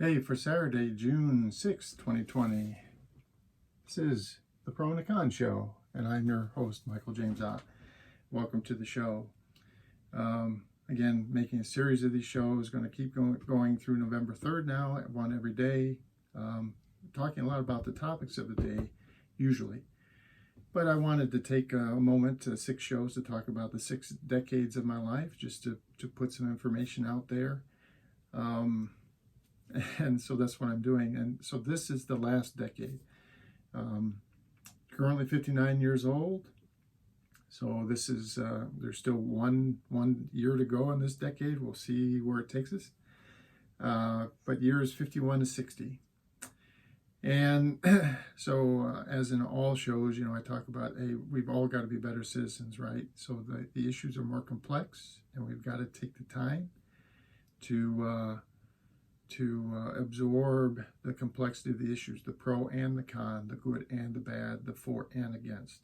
Hey, for Saturday, June 6th, 2020, this is the Pro and the Con Show, and I'm your host, Michael James Ott. Welcome to the show. Again, making a series of these shows, going to keep going through November 3rd now, one every day, talking a lot about the topics of the day, usually. But I wanted to take a moment to 6 shows to talk about the 6 decades of my life, just to put some information out there. And so that's what I'm doing. And so this is the last decade. Currently 59 years old. So this is, there's still one year to go in this decade. We'll see where it takes us. But years 51 to 60. And so as in all shows, I talk about, hey, we've all got to be better citizens, right? So the issues are more complex, and we've got to take the time to absorb the complexity of the issues, the pro and the con, the good and the bad, the for and against.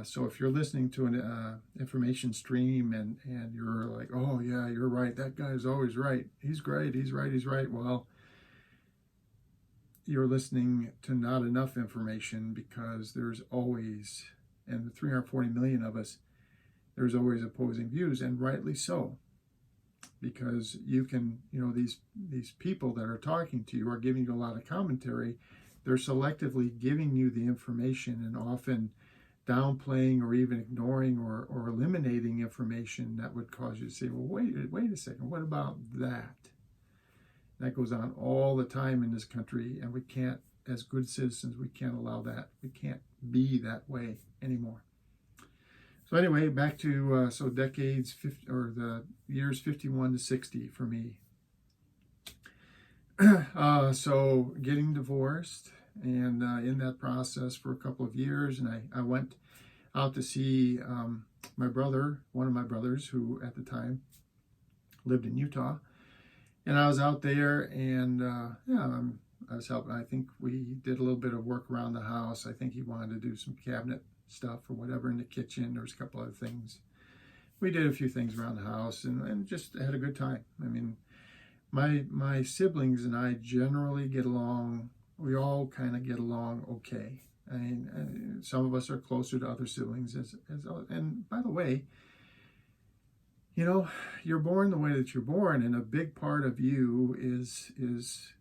So if you're listening to an information stream and you're like, oh yeah, you're right, that guy's always right, he's great, he's right, well, you're listening to not enough information, because there's always, and the 340 million of us, there's always opposing views, and rightly so. Because you can, these people that are talking to you are giving you a lot of commentary. They're selectively giving you the information and often downplaying or even ignoring or eliminating information that would cause you to say, well, wait a second, what about that? That goes on all the time in this country, and we can't, as good citizens, we can't allow that. We can't be that way anymore. So anyway, back to decades, or the years 51 to 60 for me. So getting divorced, and in that process for a couple of years, and I went out to see my brother, one of my brothers, who at the time lived in Utah, and I was out there, and I was helping. I think we did a little bit of work around the house. I think he wanted to do some cabinet stuff or whatever in the kitchen. There was a couple other things. We did a few things around the house and just had a good time. I mean, my siblings and I generally get along. We all kind of get along okay. I mean, some of us are closer to other siblings and by the way, you're born the way that you're born, and a big part of you is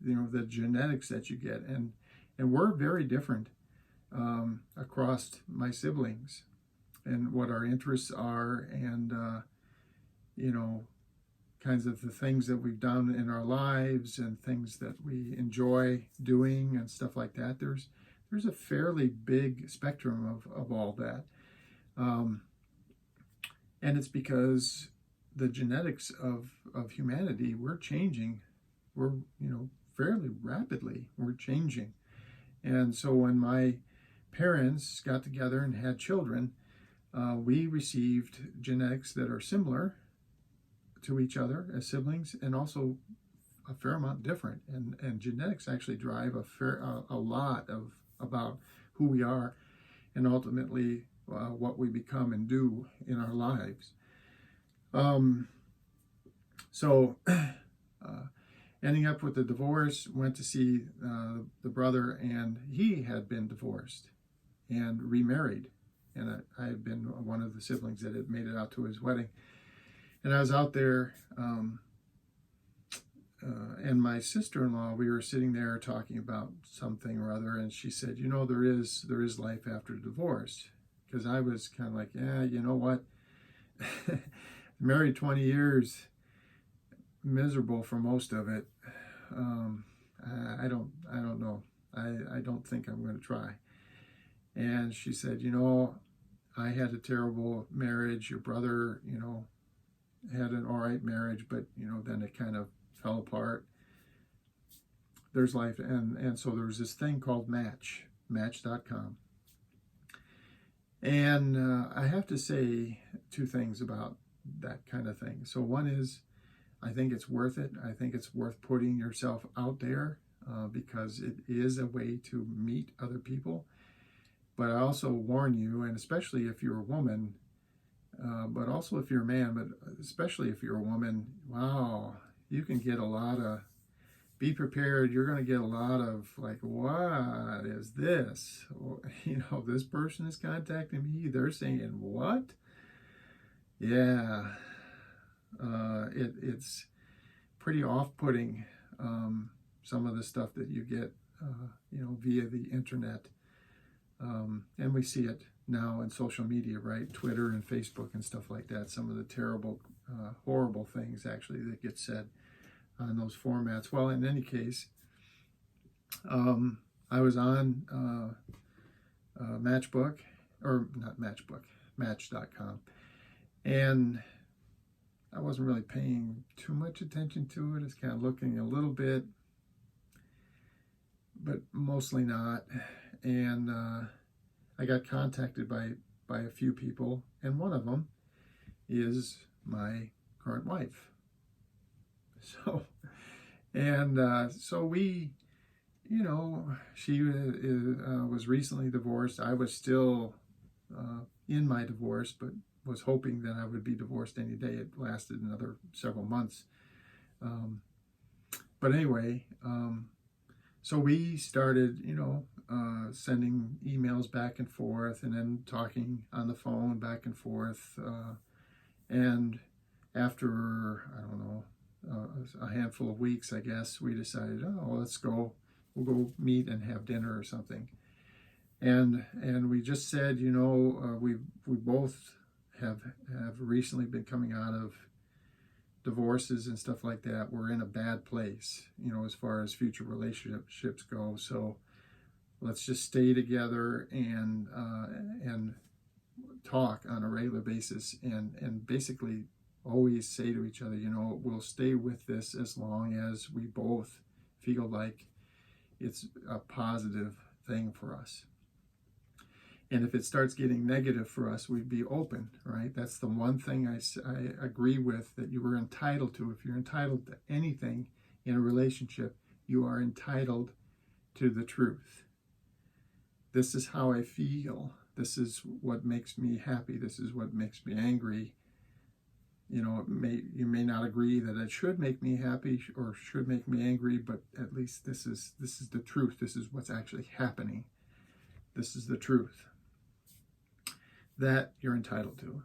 the genetics that you get, and we're very different across my siblings, and what our interests are, and kinds of the things that we've done in our lives and things that we enjoy doing and stuff like that. There's a fairly big spectrum of all that, and it's because the genetics of humanity, we're changing. We're fairly rapidly, we're changing. And so when my parents got together and had children, we received genetics that are similar to each other as siblings, and also a fair amount different. And genetics actually drive a lot of about who we are, and ultimately what we become and do in our lives. Ending up with the divorce, went to see the brother, and he had been divorced and remarried. And I had been one of the siblings that had made it out to his wedding. And I was out there, and my sister-in-law, we were sitting there talking about something or other, and she said, there is life after divorce. Because I was kind of like, yeah, you know what? Married 20 years, miserable for most of it. I don't know. I don't think I'm going to try. And she said, I had a terrible marriage. Your brother, had an all right marriage, but then it kind of fell apart. There's life, and so there's this thing called Match.com. And I have to say 2 things about that kind of thing. So one is, I think it's worth it. I think it's worth putting yourself out there because it is a way to meet other people. But I also warn you, and especially if you're a woman, but also if you're a man, but especially if you're a woman, wow, you can get a lot of be prepared. You're going to get a lot of like, what is this? This person is contacting me. They're saying what? Yeah, it's pretty off-putting. Some of the stuff that you get, via the internet. And we see it now in social media, right? Twitter and Facebook and stuff like that. Some of the terrible, horrible things actually that get said on those formats. Well, in any case, I was on Matchbook, or not Matchbook, Match.com, and I wasn't really paying too much attention to it. It's kind of looking a little bit, but mostly not. And I got contacted by a few people, and one of them is my current wife. So we, she was recently divorced. I was still in my divorce, but was hoping that I would be divorced any day. It lasted another several months. But anyway, so we started, sending emails back and forth, and then talking on the phone back and forth. And after, I don't know, a handful of weeks, I guess, we decided, we'll go meet and have dinner or something. And we just said, we both have recently been coming out of divorces and stuff like that. We're in a bad place, as far as future relationships go. So let's just stay together and talk on a regular basis, and basically always say to each other, we'll stay with this as long as we both feel like it's a positive thing for us. And if it starts getting negative for us, we'd be open, right? That's the one thing I agree with, that you were entitled to. If you're entitled to anything in a relationship, you are entitled to the truth. This is how I feel. This is what makes me happy. This is what makes me angry. You may not agree that it should make me happy or should make me angry, but at least this is the truth. This is what's actually happening. This is the truth that you're entitled to.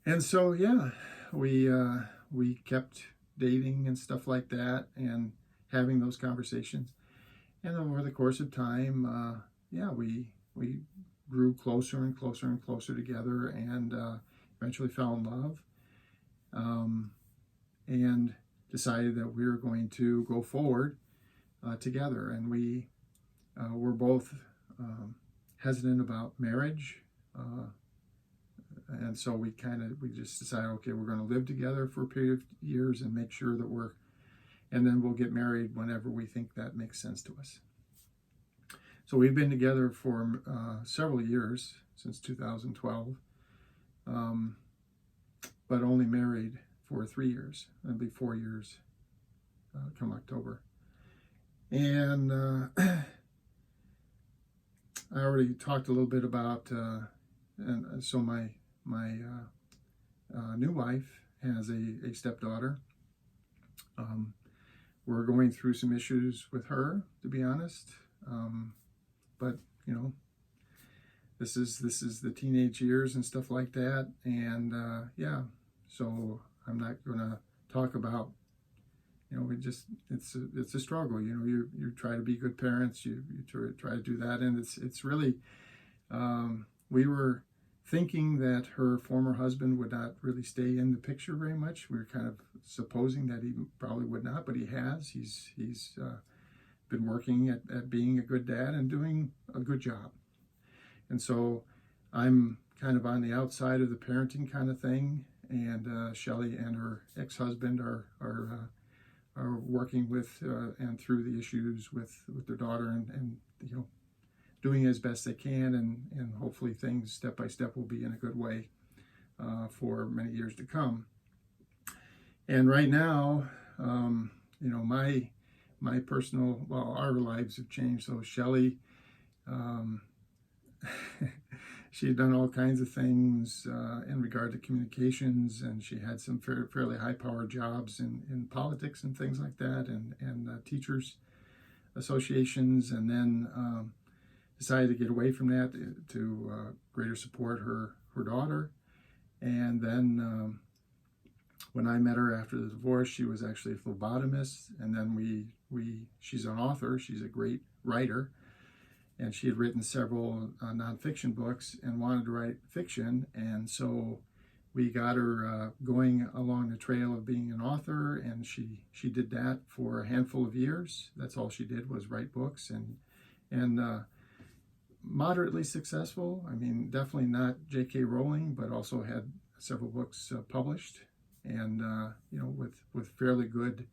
And so, yeah, we kept dating and stuff like that, and having those conversations. And over the course of time, we grew closer and closer and closer together, and eventually fell in love, and decided that we were going to go forward together. And we were both hesitant about marriage, and so we just decided, okay, we're going to live together for a period of years and make sure that and then we'll get married whenever we think that makes sense to us. So we've been together for several years, since 2012, but only married for 3 years. It'll be 4 years come October. And I already talked a little bit about, and so my new wife has a stepdaughter. We're going through some issues with her, to be honest. But this is the teenage years and stuff like that, and so I'm not gonna talk about, it's a struggle. You try to be good parents, you try to do that, and it's really, we were thinking that her former husband would not really stay in the picture very much. We were kind of supposing that he probably would not, but he has. He's been working at being a good dad and doing a good job. And so I'm kind of on the outside of the parenting kind of thing, and Shelley and her ex-husband are working with and through the issues with their daughter, and doing as best they can, and hopefully things step by step will be in a good way for many years to come. And right now, my personal, our lives have changed. So Shelley she had done all kinds of things in regard to communications, and she had some fairly high-powered jobs in politics and things like that, and teachers associations, and then decided to get away from that to greater support her daughter. And then when I met her after the divorce, she was actually a phlebotomist, and then she's an author. She's a great writer, and she had written several nonfiction books and wanted to write fiction, and so we got her going along the trail of being an author, and she did that for a handful of years. That's all she did, was write books, and moderately successful. I mean, definitely not J.K. Rowling, but also had several books published, and with fairly good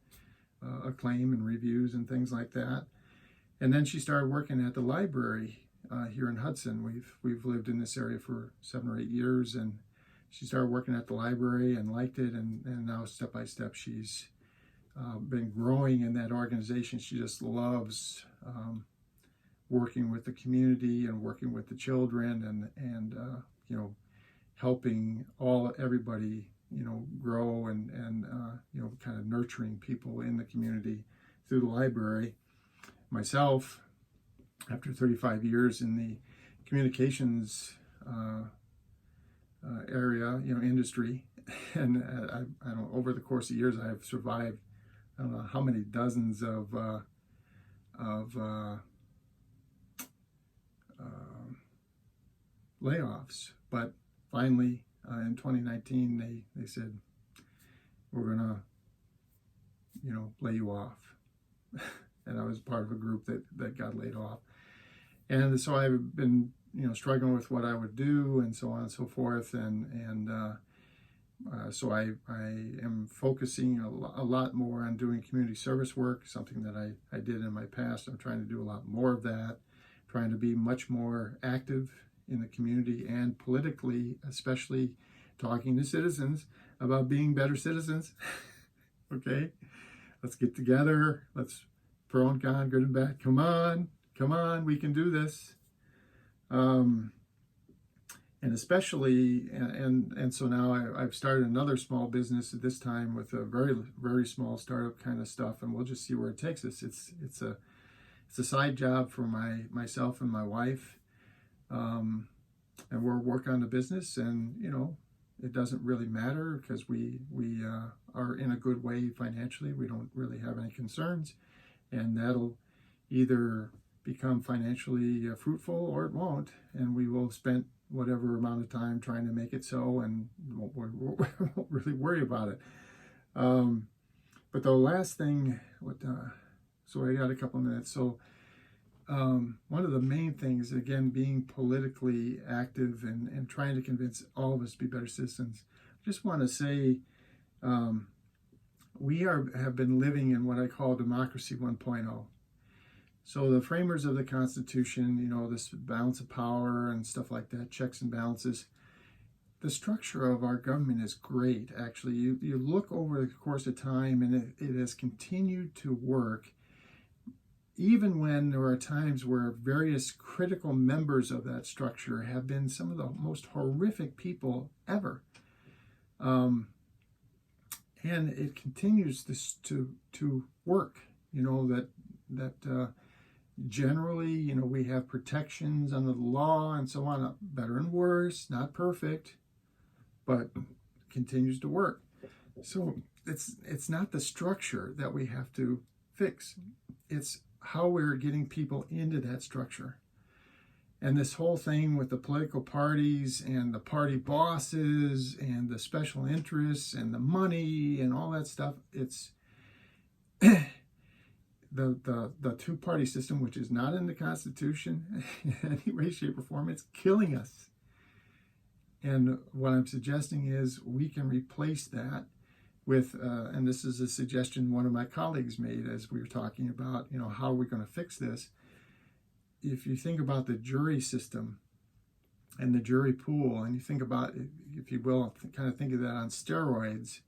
acclaim and reviews and things like that. And then she started working at the library here in Hudson. We've lived in this area for 7 or 8 years, and she started working at the library and liked it, and now step by step she's been growing in that organization. She just loves working with the community and working with the children, and helping everybody grow, and kind of nurturing people in the community through the library. Myself, after 35 years in the communications area, industry, and I don't, over the course of years, I've survived, I don't know how many dozens of layoffs, but finally in 2019 they said, we're gonna lay you off. And I was part of a group that got laid off, and so I've been struggling with what I would do, and so on and so forth, and so I am focusing a lot more on doing community service work, something that I did in my past. I'm trying to do a lot more of that, trying to be much more active in the community and politically, especially talking to citizens about being better citizens. Okay, let's get together. Let's pro and con, good and bad. Come on, we can do this. And especially, and so now I've started another small business at this time with a very, very small startup kind of stuff, and we'll just see where it takes us. It's a side job for myself and my wife, and we're working on the business, and it doesn't really matter because we are in a good way financially. We don't really have any concerns, and that'll either become financially fruitful or it won't, and we will spend whatever amount of time trying to make it so, and won't really worry about it. But the last thing, so I got a couple of minutes. So one of the main things, again, being politically active and trying to convince all of us to be better citizens. I just want to say we have been living in what I call democracy 1.0. So the framers of the Constitution, this balance of power and stuff like that, checks and balances, the structure of our government is great, actually. You look over the course of time, and it has continued to work, even when there are times where various critical members of that structure have been some of the most horrific people ever. And it continues to work, that generally, we have protections under the law and so on, better and worse, not perfect, but continues to work. So it's not the structure that we have to fix. It's how we're getting people into that structure. And this whole thing with the political parties and the party bosses and the special interests and the money and all that stuff, it's the two-party system, which is not in the Constitution in any way, shape, or form. It's killing us. And what I'm suggesting is we can replace that with, and this is a suggestion one of my colleagues made as we were talking about, how are we going to fix this? If you think about the jury system and the jury pool, and you think about, if you will, kind of think of that on steroids.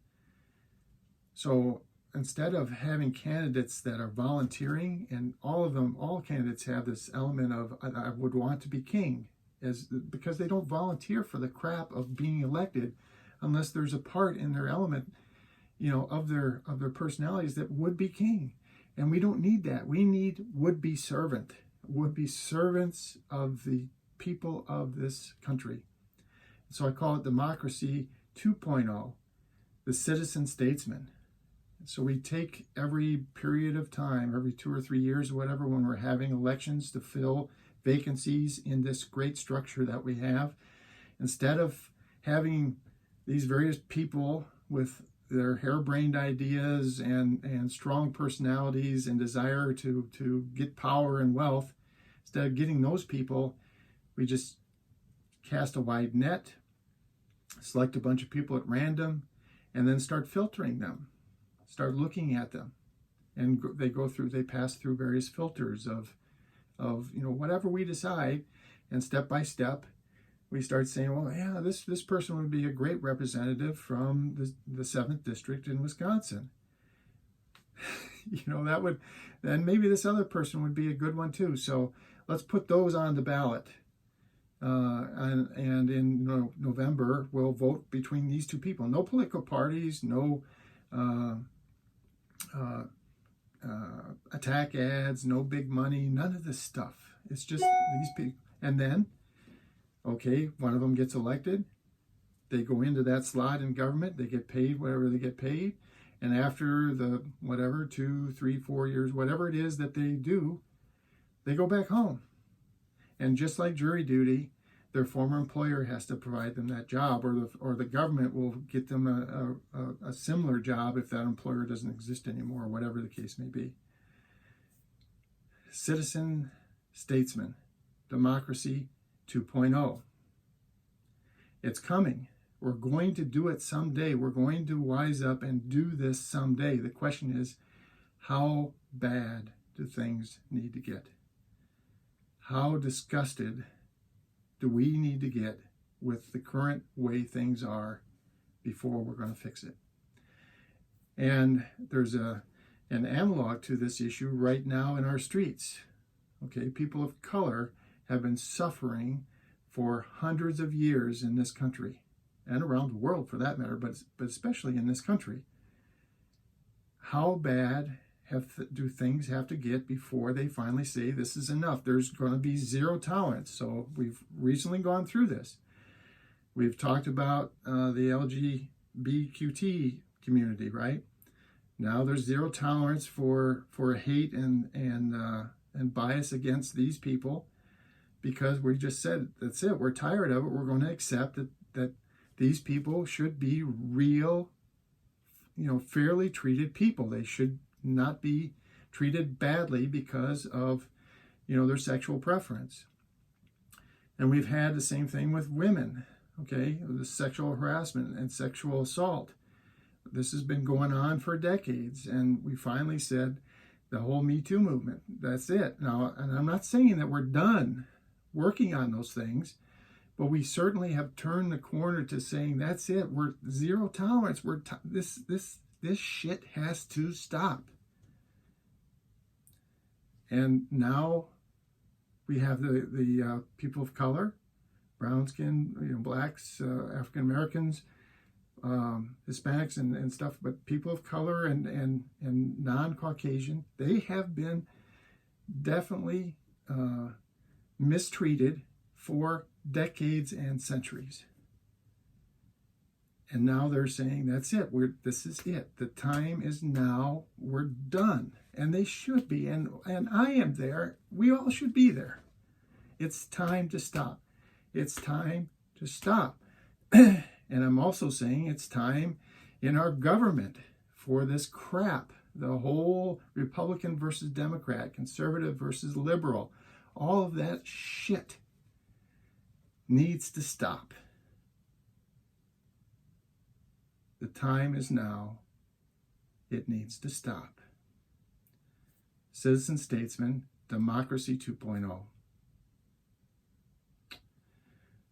So instead of having candidates that are volunteering, and all candidates have this element of, I would want to be king. because they don't volunteer for the crap of being elected unless there's a part in their element, of their personalities that would be king. And we don't need that. We need would-be servants of the people of this country. So I call it Democracy 2.0, the citizen statesman. So we take every period of time, every 2 or 3 years or whatever, when we're having elections to fill vacancies in this great structure that we have, instead of having these various people with their harebrained ideas and strong personalities and desire to get power and wealth, instead of getting those people, we just cast a wide net, select a bunch of people at random, and then start filtering them, start looking at them. And they pass through various filters of whatever we decide, and step by step, we start saying, well, yeah, this person would be a great representative from the 7th District in Wisconsin. Then maybe this other person would be a good one too. So let's put those on the ballot. And in November, we'll vote between these two people. No political parties, no attack ads, no big money, none of this stuff. It's just these people. And then, okay, one of them gets elected. They go into that slot in government. They get paid whatever they get paid. And after the 2, 3, 4 years, whatever it is that they do, they go back home. And just like jury duty, their former employer has to provide them that job, or the government will get them a similar job if that employer doesn't exist anymore, or whatever the case may be. Citizen statesman, Democracy 2.0. It's coming. We're going to do it someday. We're going to wise up and do this someday. The question is, how bad do things need to get? How disgusted do we need to get with the current way things are before we're going to fix it? And there's an analog to this issue right now in our streets. Okay, people of color have been suffering for hundreds of years in this country, and around the world for that matter, but especially in this country. How bad do things have to get before they finally say this is enough? There's going to be zero tolerance. So we've recently gone through this. We've talked about the LGBTQ community, right? Now there's zero tolerance for hate and bias against these people, because we just said, that's it. We're tired of it. We're going to accept that these people should be real, fairly treated people. They should not be treated badly because of, their sexual preference. And we've had the same thing with women, okay? The sexual harassment and sexual assault. This has been going on for decades, and we finally said the whole Me Too movement, that's it. Now, and I'm not saying that we're done working on those things, but we certainly have turned the corner to saying that's it. We're zero tolerance. This shit has to stop. And now we have the people of color, brown skin, blacks, African Americans, Hispanics and stuff, but people of color and non-Caucasian, they have been definitely mistreated for decades and centuries. And now they're saying, that's it. This is it. The time is now. We're done. And they should be. And I am there. We all should be there. It's time to stop. It's time to stop. And I'm also saying it's time in our government for this crap. The whole Republican versus Democrat, conservative versus liberal, all of that shit needs to stop. The time is now. It needs to stop. Citizen Statesman, Democracy 2.0.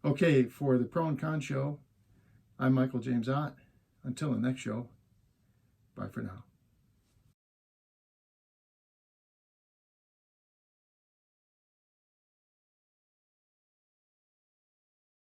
Okay, for the Pro and Con Show, I'm Michael James Ott. Until the next show, bye for now.